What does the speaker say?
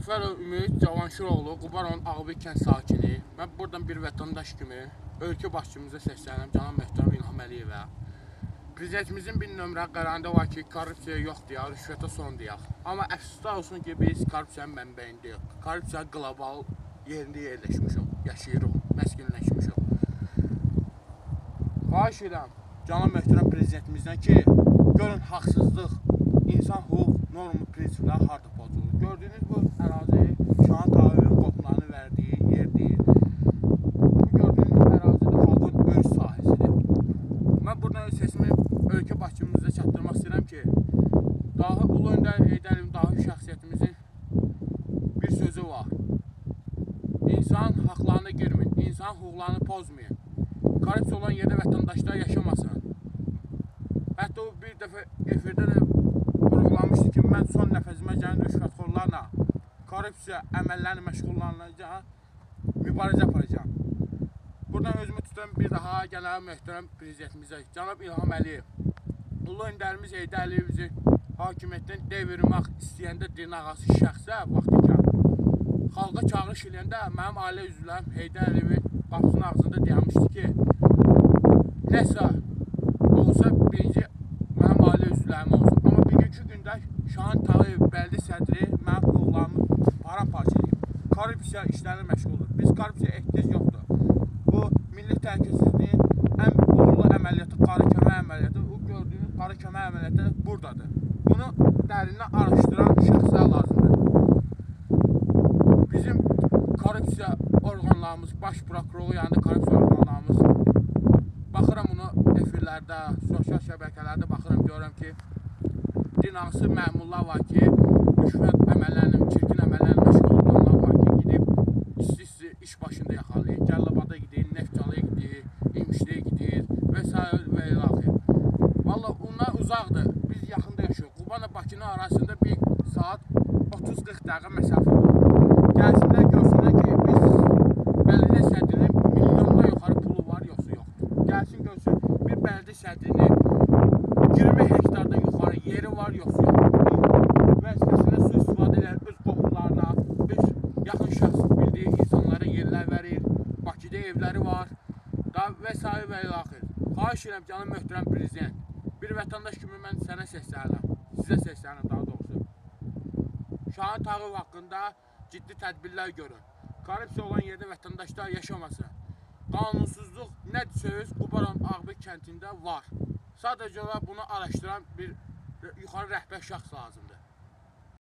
Səfərov Ümid Cavanşiroğlu, Qubaron Ağbey kənd sakini. Mən buradan bir vətəndaş kimi ölkə başçımıza səslənirəm, cənab Möhtərəm İlham Əliyevə. Prezidentimizin bir nömrə qərarında var ki, korrupsiya yox deyək, rüşvətə son deyək. Amma əfsuslar olsun ki, biz korrupsiyanın mənbəyindəyik. Korrupsiyanın qlobal yerində yerləşmişik, yaşayırıq, məskunləşmişik. Xahiş edirəm, cənab Möhtərəm prezidentimizdən ki, görün haqsızlıq, insan hüquq normu prinsipləri harda pozulur. Gördüyünüz bu ərazi Şahan Tağıyevin qoplarını verdiyi yerdir. Bu gördüyünüz ərazidə xalqın öz sahəsidir. Mən buradan sesimi ölkə başçımıza çatdırmaq istəyirəm ki, daha Ulu Öndər Heydər Əliyevin dahi şəxsiyyətimizin bir sözü var. İnsan haqlarına girməyin, insan hüquqlarını pozmayın. Korrupsiya olan yerdə vətəndaşlar yaşamasın. Hətta o bir dəfə efirdə də vurğulamışdı ki, mən son nəfəsimə gələn rüşvətxorlarla, korrupsiya əməllərini məşğullanacaq, mübarizə aparacaq. Buradan özümü tutan bir daha gələn möhtərəm prezidentimizə, cənab İlham Əliyev, Ulu Öndərimiz Heydər Əliyev bizi hakimiyyətdən devirmək istəyəndə dırnaqarası şəxsə vaxtikən xalqa çağırış eləyəndə mənim ailə üzvlərim Heydər Əliyevin qapısının ağzında deyilmişdi ki, nəsə olsa birinci mənim ailə üzvlərim olsun. Amma bugünkü gündə Şahan Tağıyev bəldi sədri mənim hüquqlarımı paramparça edib. Korrupsiya işlərinə məşğuldur. Biz korrupsiya ehtiyac yoxdur. Bu milli təhlükəsizliyin ən uğurlu əməliyyatı, qarı kömək əməliyyatı, o gördüyünüz qarı kömək əməliyyatı buradadır. Bunu dərindən araşdıran şəxslər lazımdır. Bizim korrupsiya orqanlarımız, baş prokurorluğu yanında korrupsiya orqanlarımız, baxıram bunu efirlərdə, sosial şəbəkələrdə baxıram, görürəm ki, dinaqsı məmurlar var ki, rüşvət əməllərinin, çirkin əməllərinin məşğul olanlar var ki, gidib isti-isti iş başında yaxalayır, Gəllabada gidir, Neftçalıya gidir, İmişliyə gidir və s. və ilaxır. Valla onlar uzaqdır, biz yaxında yaşıyoruz. Qubanla Bakının arasında bir saat 30-40 dəqiqə məsafə var. Gəlsinlər, görsünlər ki, biz bələdiyyə sədrinin milyondan yuxarı pulu var, yoxsa yoxdur. Gəlsin, görsün, bir bələdiyyə sədrinin 20 hektardan yuxarı yeri var, yoxsa yoxdur. Vəzifəsində su-istifadə edir, öz qohumlarına, öz yaxın şəxs bildiyi insanlara yerlər verir, Bakıda evləri var və s. və ilaxır. Xahiş edirəm, canım möhtərəm prezident, bir vətəndaş kimi mən sənə səslənirəm, sizə səslənirəm daha doğrusu. Şahan Tağıyev haqqında ciddi tədbirlər görün. Korrupsiya olan yerdə vətəndaşlar yaşamasın. Qanunsuzluq nə söz Qubaron Ağbey kəndində var. Sadəcə olaraq bunu araşdıran bir yuxarı rəhbər şəxs lazımdır.